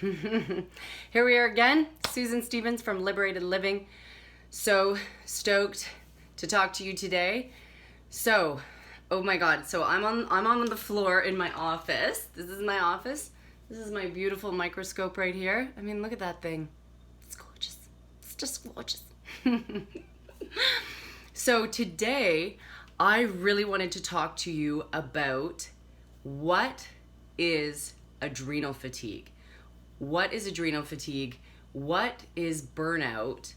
Here we are again, Susan Stevens from Liberated Living. So stoked to talk to you today. So, oh my God, so I'm on the floor in my office. This is my office. This is my beautiful microscope right here. I mean, look at that thing. It's gorgeous. It's just gorgeous. So today, I really wanted to talk to you about what is adrenal fatigue. What is adrenal fatigue? What is burnout?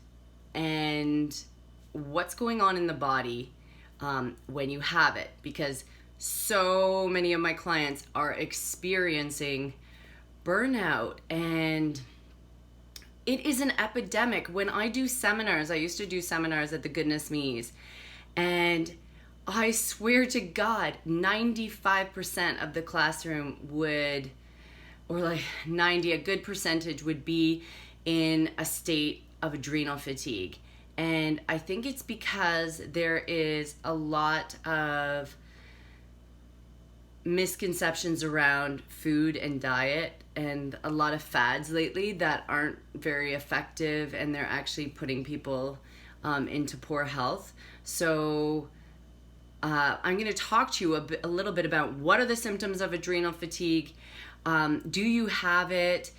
And what's going on in the body when you have it? Because so many of my clients are experiencing burnout, and it is an epidemic. When I do seminars, I used to do seminars at the Goodness Me's, and I swear to God, 95% of the classroom would, or like 90, a good percentage would be in a state of adrenal fatigue. And I think it's because there is a lot of misconceptions around food and diet and a lot of fads lately that aren't very effective, and they're actually putting people into poor health. So I'm going to talk to you a little bit about what are the symptoms of adrenal fatigue. Do you have it?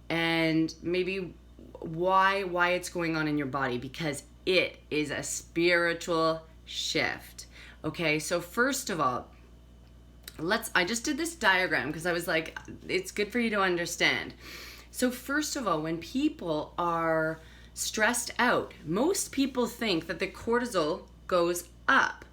And maybe why it's going on in your body, because it is a spiritual shift. Okay, so first of all, I just did this diagram because I was like, it's good for you to understand. So first of all, when people are stressed out, most people think that the cortisol goes up,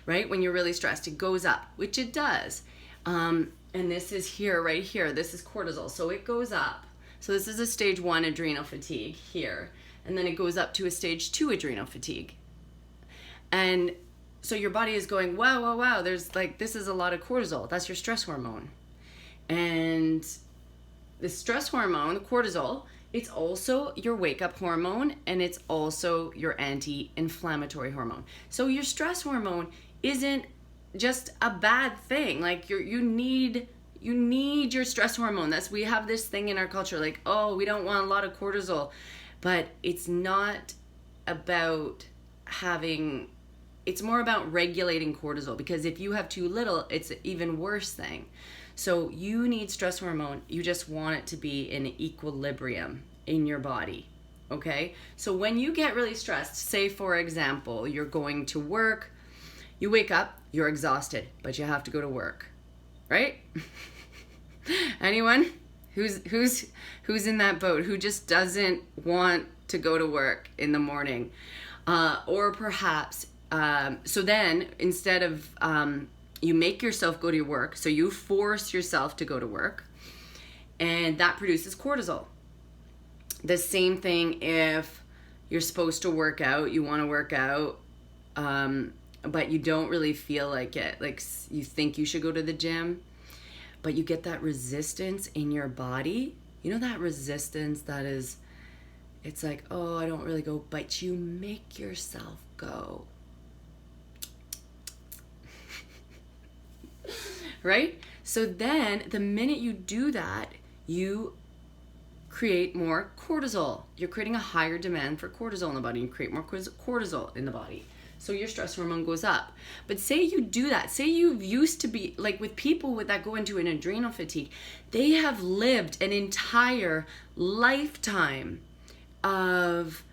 right? When you're really stressed, it goes up, which it does. And this is here, right here. This is cortisol. So it goes up. So this is a stage 1 adrenal fatigue here. And then it goes up to a stage 2 adrenal fatigue. And so your body is going, wow, this is a lot of cortisol. That's your stress hormone. And the stress hormone, the cortisol, it's also your wake-up hormone, and it's also your anti-inflammatory hormone. So your stress hormone isn't just a bad thing. Like you need your stress hormone. We have this thing in our culture, like, oh, we don't want a lot of cortisol, but it's not about it's more about regulating cortisol, because if you have too little, it's an even worse thing. So you need stress hormone. You just want it to be in equilibrium in your body. Okay? So when you get really stressed, say for example, you're going to work, you wake up, you're exhausted, but you have to go to work, right? Anyone who's in that boat, who just doesn't want to go to work in the morning? Or perhaps, so then instead of, you make yourself go to your work, so you force yourself to go to work, and that produces cortisol. The same thing if you're supposed to work out, you want to work out, but you don't really feel like it. Like you think you should go to the gym, but you get that resistance in your body. You know that resistance that is, it's like, oh, I don't really go, but you make yourself go. Right? So then the minute you do that, you create more cortisol. You're creating a higher demand for cortisol in the body. You create more cortisol in the body. So your stress hormone goes up. But say you do that. Say you've used to be, like with people that go into an adrenal fatigue, they have lived an entire lifetime of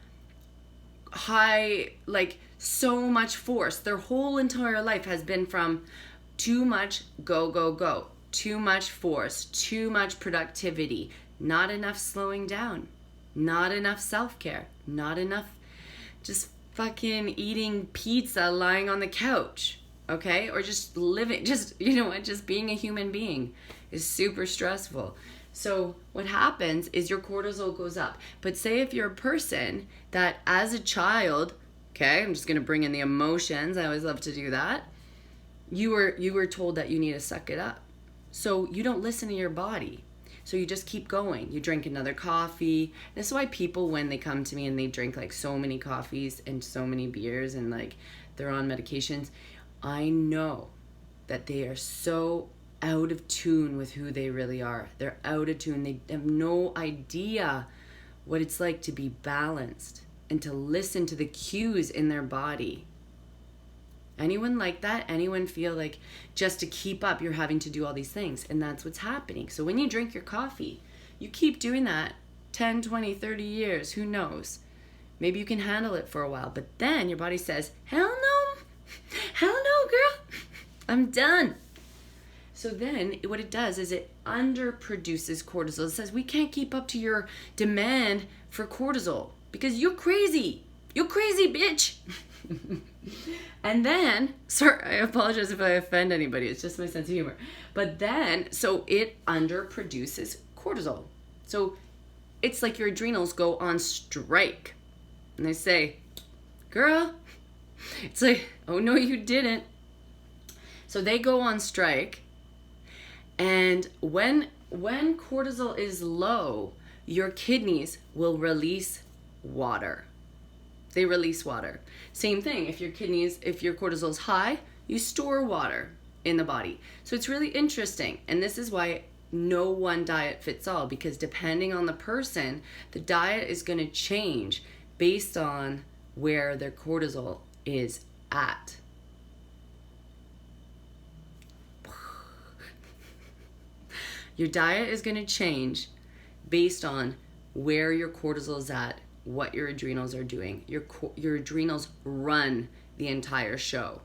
high, like so much force. Their whole entire life has been from too much go, too much force, too much productivity, not enough slowing down, not enough self-care, not enough just fucking eating pizza lying on the couch, okay? Or just living, just, just being a human being is super stressful. So what happens is your cortisol goes up. But say if you're a person that as a child, okay, I'm just going to bring in the emotions. I always love to do that. You were told that you need to suck it up. So you don't listen to your body. So you just keep going. You drink another coffee. This is why people, when they come to me and they drink like so many coffees and so many beers and like they're on medications, I know that they are so out of tune with who they really are. They're out of tune. They have no idea what it's like to be balanced and to listen to the cues in their body. Anyone like that? Anyone feel like just to keep up, you're having to do all these things? And that's what's happening. So when you drink your coffee, you keep doing that 10, 20, 30 years, who knows? Maybe you can handle it for a while, but then your body says, hell no, hell no, girl, I'm done. So then what it does is it underproduces cortisol. It says, we can't keep up to your demand for cortisol because you're crazy. You're crazy, bitch. And then, sorry, I apologize if I offend anybody. It's just my sense of humor. But then, so it underproduces cortisol. So it's like your adrenals go on strike. And they say, girl, it's like, oh no, you didn't. So they go on strike. And when cortisol is low, your kidneys will release water. They release water. Same thing, if your cortisol is high, you store water in the body. So it's really interesting. And this is why no one diet fits all, because depending on the person, the diet is going to change based on where their cortisol is at. Your diet is going to change based on where your cortisol is at, what your adrenals are doing. Your adrenals run the entire show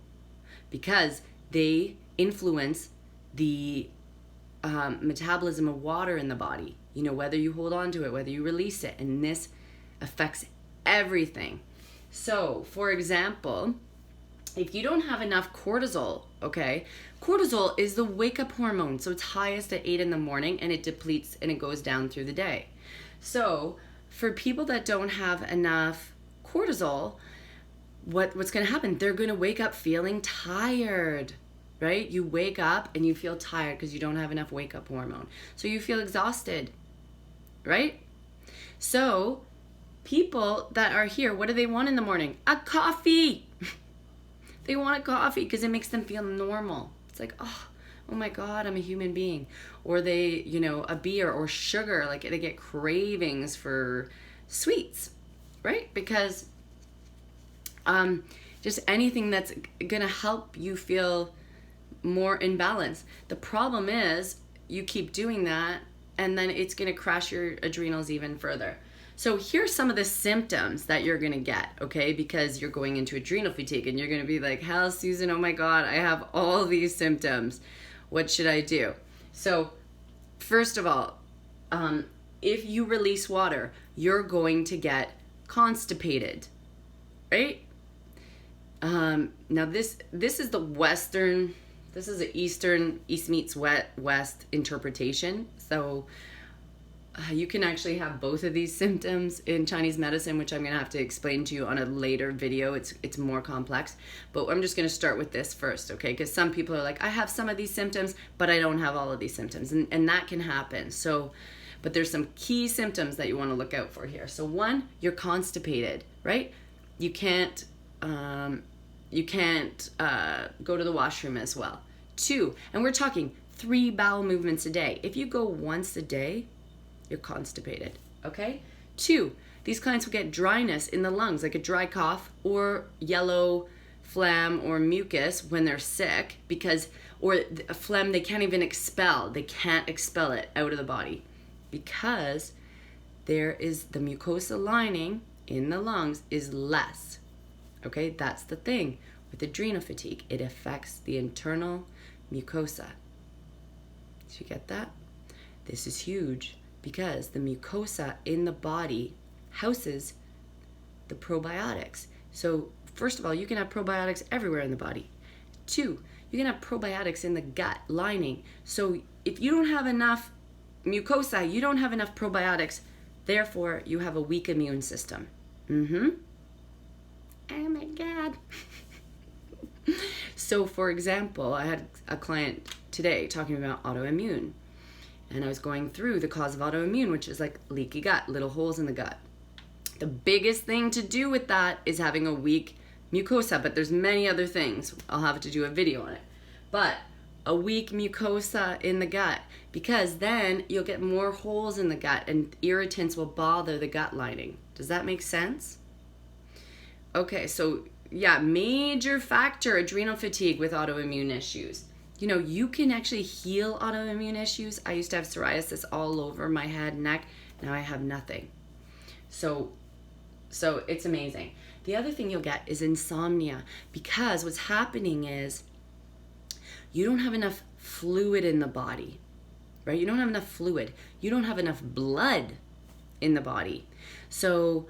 because they influence the metabolism of water in the body. You know, whether you hold on to it, whether you release it, and this affects everything. So, for example, if you don't have enough cortisol, okay, cortisol is the wake-up hormone. So it's highest at 8 in the morning and it depletes and it goes down through the day. So for people that don't have enough cortisol, what's going to happen? They're going to wake up feeling tired, right? You wake up and you feel tired because you don't have enough wake-up hormone. So you feel exhausted, right? So people that are here, what do they want in the morning? A coffee. They want a coffee because it makes them feel normal. It's like, oh my God, I'm a human being. Or they, a beer or sugar, like they get cravings for sweets, right? Because just anything that's going to help you feel more in balance. The problem is you keep doing that and then it's going to crash your adrenals even further. So here's some of the symptoms that you're going to get, okay? Because you're going into adrenal fatigue and you're going to be like, hell, Susan, oh my God, I have all these symptoms. What should I do? So first of all, if you release water, you're going to get constipated, right? Now this is the Western, this is the Eastern, East meets West interpretation. So you can actually have both of these symptoms in Chinese medicine, which I'm going to have to explain to you on a later video. It's more complex, but I'm just going to start with this first, okay? Because some people are like, I have some of these symptoms, but I don't have all of these symptoms, and that can happen. So, but there's some key symptoms that you want to look out for here. So one, you're constipated, right? You can't go to the washroom as well. Two, and we're talking 3 bowel movements a day. If you go once a day, you're constipated, okay? 2, these clients will get dryness in the lungs, like a dry cough or yellow phlegm or mucus when they're sick or a phlegm they can't even expel. They can't expel it out of the body because there is the mucosa lining in the lungs is less, okay? That's the thing with adrenal fatigue. It affects the internal mucosa. Did you get that? This is huge. Because the mucosa in the body houses the probiotics. So first of all, you can have probiotics everywhere in the body. 2, you can have probiotics in the gut lining. So if you don't have enough mucosa, you don't have enough probiotics, therefore you have a weak immune system. Oh my God. So for example, I had a client today talking about autoimmune. And I was going through the cause of autoimmune, which is like leaky gut, little holes in the gut. The biggest thing to do with that is having a weak mucosa, but there's many other things. I'll have to do a video on it. But a weak mucosa in the gut, because then you'll get more holes in the gut and irritants will bother the gut lining. Does that make sense? Okay, so yeah, major factor, adrenal fatigue with autoimmune issues. You know, you can actually heal autoimmune issues. I used to have psoriasis all over my head and neck. Now I have nothing. So it's amazing. The other thing you'll get is insomnia, because what's happening is you don't have enough fluid in the body, right? You don't have enough fluid. You don't have enough blood in the body. So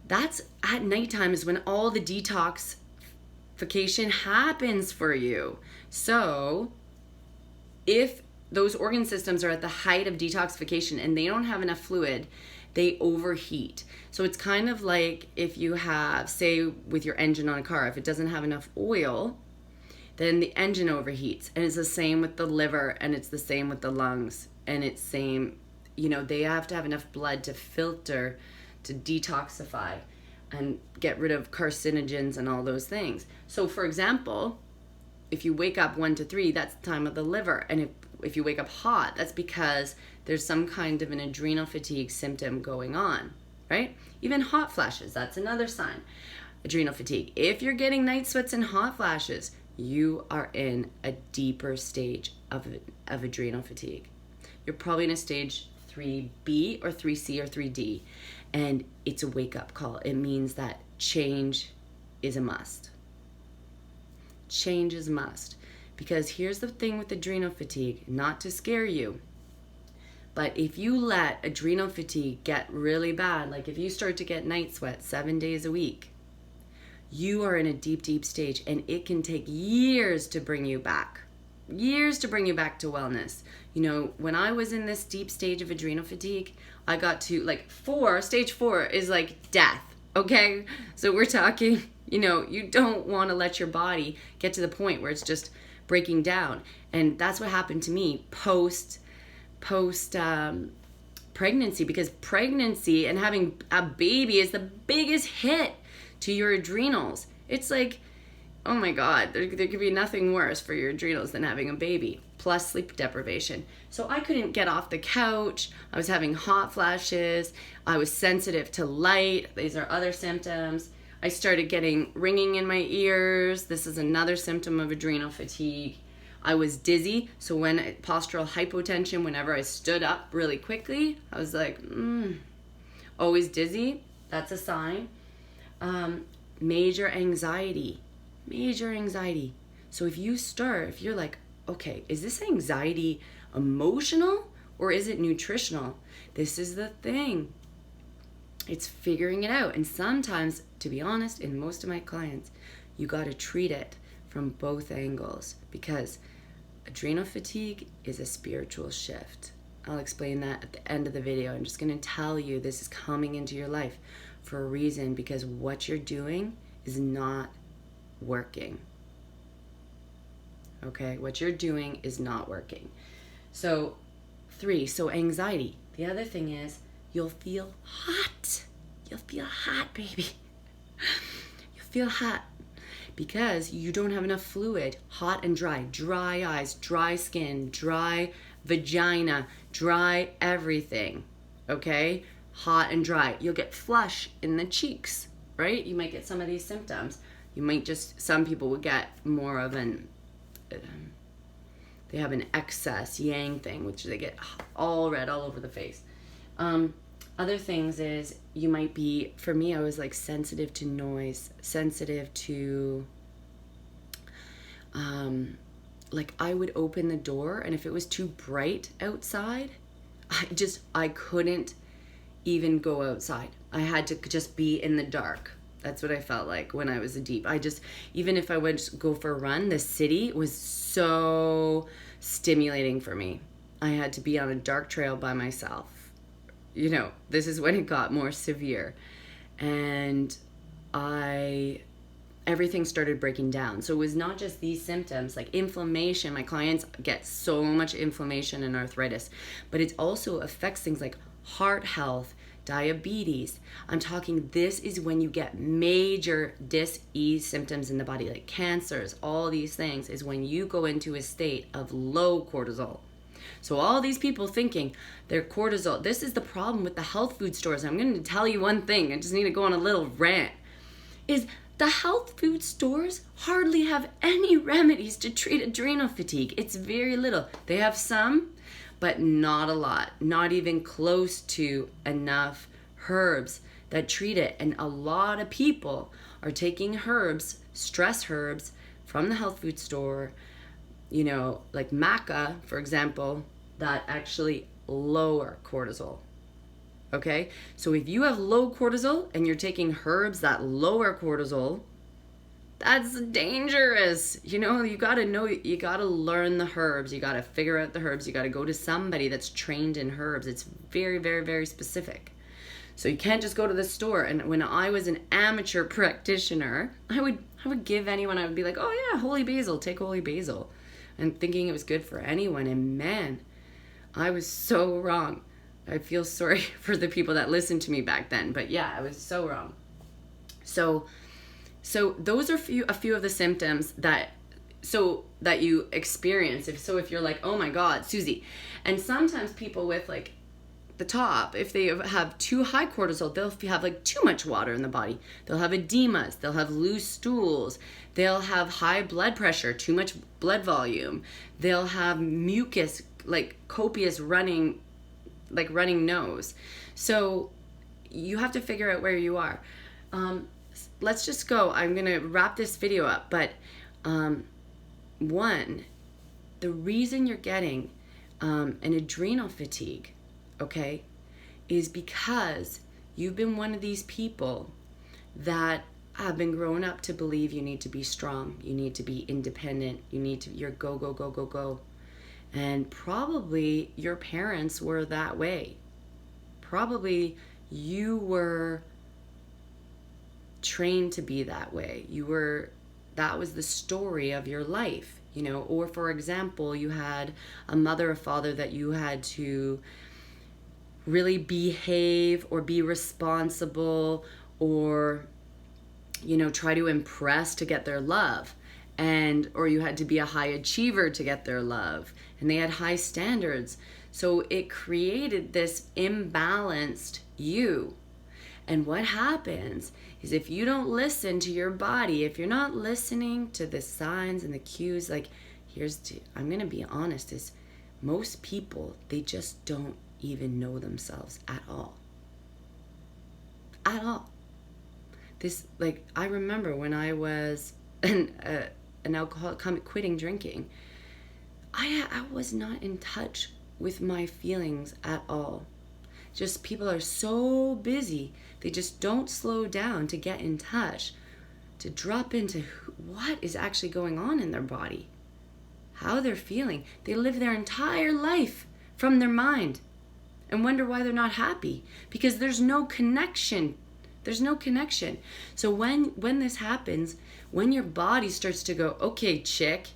that's at nighttime is when all the detoxification happens for you. So if those organ systems are at the height of detoxification and they don't have enough fluid, they overheat. So it's kind of like if you have, say with your engine on a car, if it doesn't have enough oil, then the engine overheats. And it's the same with the liver, and it's the same with the lungs, and it's same, you know, they have to have enough blood to filter, to detoxify and get rid of carcinogens and all those things. So for example, if you wake up 1 to 3, that's the time of the liver. And if you wake up hot, that's because there's some kind of an adrenal fatigue symptom going on, right? Even hot flashes, that's another sign. Adrenal fatigue. If you're getting night sweats and hot flashes, you are in a deeper stage of adrenal fatigue. You're probably in a stage 3B or 3C or 3D, and it's a wake-up call. It means that change is a must. Change is a must. Because here's the thing with adrenal fatigue, not to scare you, but if you let adrenal fatigue get really bad, like if you start to get night sweats 7 days a week, you are in a deep, deep stage, and it can take years to bring you back. Years to bring you back to wellness. You know, when I was in this deep stage of adrenal fatigue, I got to stage 4 is like death, okay? So we're talking, you know, you don't want to let your body get to the point where it's just breaking down. And that's what happened to me post pregnancy, because pregnancy and having a baby is the biggest hit to your adrenals. It's like, oh my God, there could be nothing worse for your adrenals than having a baby, plus sleep deprivation. So I couldn't get off the couch. I was having hot flashes. I was sensitive to light. These are other symptoms. I started getting ringing in my ears. This is another symptom of adrenal fatigue. I was dizzy. So when postural hypotension, whenever I stood up really quickly, I was like, always dizzy. That's a sign. Major anxiety. So if you're like, okay, is this anxiety emotional or is it nutritional? This is the thing. It's figuring it out. And sometimes, to be honest, in most of my clients, you got to treat it from both angles, because adrenal fatigue is a spiritual shift. I'll explain that at the end of the video. I'm just going to tell you this is coming into your life for a reason, because what you're doing is not working. Okay? What you're doing is not working. So 3, so anxiety. The other thing is you'll feel hot. You'll feel hot, baby. You'll feel hot because you don't have enough fluid. Hot and dry. Dry eyes, dry skin, dry vagina, dry everything. Okay? Hot and dry. You'll get flush in the cheeks, right? You might get some of these symptoms. You might some people will get more of they have an excess yang thing, which they get all red all over the face. Other things is you might be, for me, I was like sensitive to noise, sensitive to, like I would open the door and if it was too bright outside, I couldn't even go outside. I had to just be in the dark. That's what I felt like when I was even if I would just go for a run, the city was so stimulating for me. I had to be on a dark trail by myself. You know, this is when it got more severe. And everything started breaking down. So it was not just these symptoms, like inflammation. My clients get so much inflammation and arthritis, but it also affects things like heart health, diabetes. I'm talking, this is when you get major dis-ease symptoms in the body, like cancers, all these things, is when you go into a state of low cortisol. So all these people thinking their cortisol, this is the problem with the health food stores. I'm going to tell you one thing, I just need to go on a little rant, is the health food stores hardly have any remedies to treat adrenal fatigue. It's very little. They have some, but not a lot, not even close to enough herbs that treat it. And a lot of people are taking herbs, stress herbs, from the health food store, you know, like maca, for example, that actually lower cortisol. Okay? So if you have low cortisol and you're taking herbs that lower cortisol, that's dangerous. You know, you got to learn the herbs. You got to figure out the herbs. You got to go to somebody that's trained in herbs. It's very, very, very specific. So you can't just go to the store. And when I was an amateur practitioner, I would give anyone, I would be like, oh yeah, holy basil, take holy basil. And thinking it was good for anyone. And man, I was so wrong. I feel sorry for the people that listened to me back then. But yeah, I was so wrong. So those are a few of the symptoms that you experience. If you're like, oh my God, Susie. And sometimes people with like the top, if they have too high cortisol, they'll have like too much water in the body. They'll have edemas, they'll have loose stools, they'll have high blood pressure, too much blood volume, they'll have mucus, like copious running nose. So you have to figure out where you are. Let's just go. I'm going to wrap this video up. But one, the reason you're getting an adrenal fatigue, okay, is because you've been one of these people that have been grown up to believe you need to be strong, you need to be independent, you're go, go, go, go, go. And probably your parents were that way. Probably you were trained to be that way. That was the story of your life, you know. Or for example, you had a mother or father that you had to really behave or be responsible or, you know, try to impress to get their love. Or you had to be a high achiever to get their love, and they had high standards. So it created this imbalanced you. And what happens is, if you don't listen to your body, if you're not listening to the signs and the cues, like I'm going to be honest, is most people, they just don't even know themselves at all. At all. I remember when I was an alcoholic, quitting drinking, I was not in touch with my feelings at all. Just people are so busy, they just don't slow down to get in touch, to drop into what is actually going on in their body, how they're feeling. They live their entire life from their mind and wonder why they're not happy, because there's no connection. There's no connection. So when this happens, when your body starts to go, okay, chick,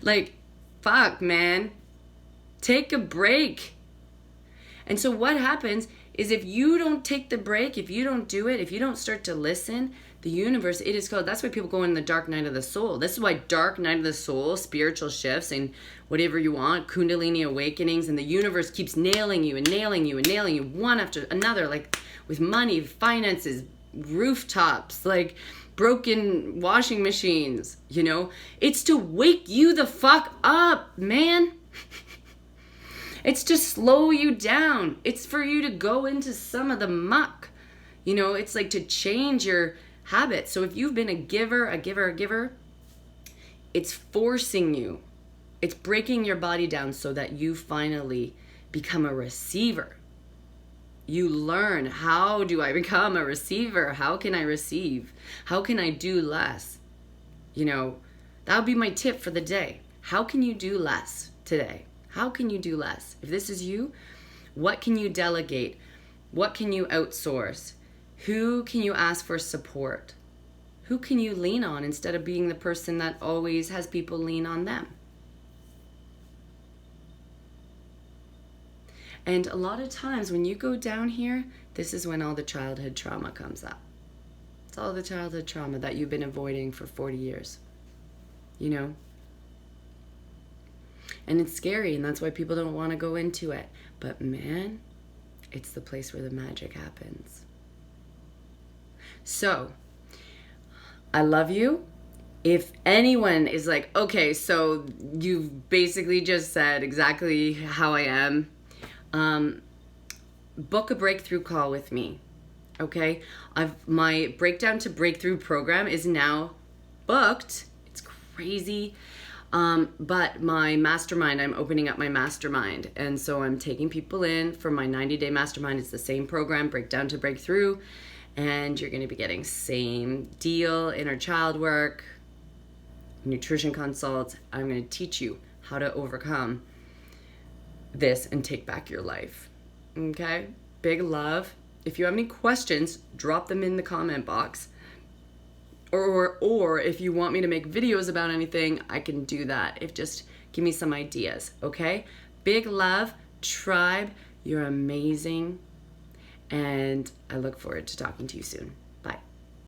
like, fuck, man, take a break. And so what happens is, if you don't take the break, if you don't do it, if you don't start to listen, the universe, it is called, that's why people go in the dark night of the soul. This is why dark night of the soul, spiritual shifts and whatever you want, Kundalini awakenings, and the universe keeps nailing you and nailing you and nailing you one after another, like with money, finances, rooftops, like broken washing machines, you know. It's to wake you the fuck up, man. It's to slow you down. It's for you to go into some of the muck. You know, it's like to change your habits. So if you've been a giver, it's forcing you. It's breaking your body down so that you finally become a receiver. You learn, how do I become a receiver? How can I receive? How can I do less? You know, that would be my tip for the day. How can you do less today? How can you do less? If this is you, what can you delegate? What can you outsource? Who can you ask for support? Who can you lean on instead of being the person that always has people lean on them? And a lot of times when you go down here, this is when all the childhood trauma comes up. It's all the childhood trauma that you've been avoiding for 40 years, you know? And it's scary, and that's why people don't want to go into it. But man, it's the place where the magic happens. So, I love you. If anyone is like, okay, so you've basically just said exactly how I am, book a breakthrough call with me, okay? My Breakdown to Breakthrough program is now booked. It's crazy. But my mastermind, I'm opening up my mastermind. And so I'm taking people in for my 90-day mastermind. It's the same program, Breakdown to Breakthrough. And you're going to be getting same deal, inner child work, nutrition consults. I'm going to teach you how to overcome this and take back your life. Okay? Big love. If you have any questions, drop them in the comment box. Or if you want me to make videos about anything, I can do that. Just give me some ideas, okay? Big love, tribe. You're amazing. And I look forward to talking to you soon.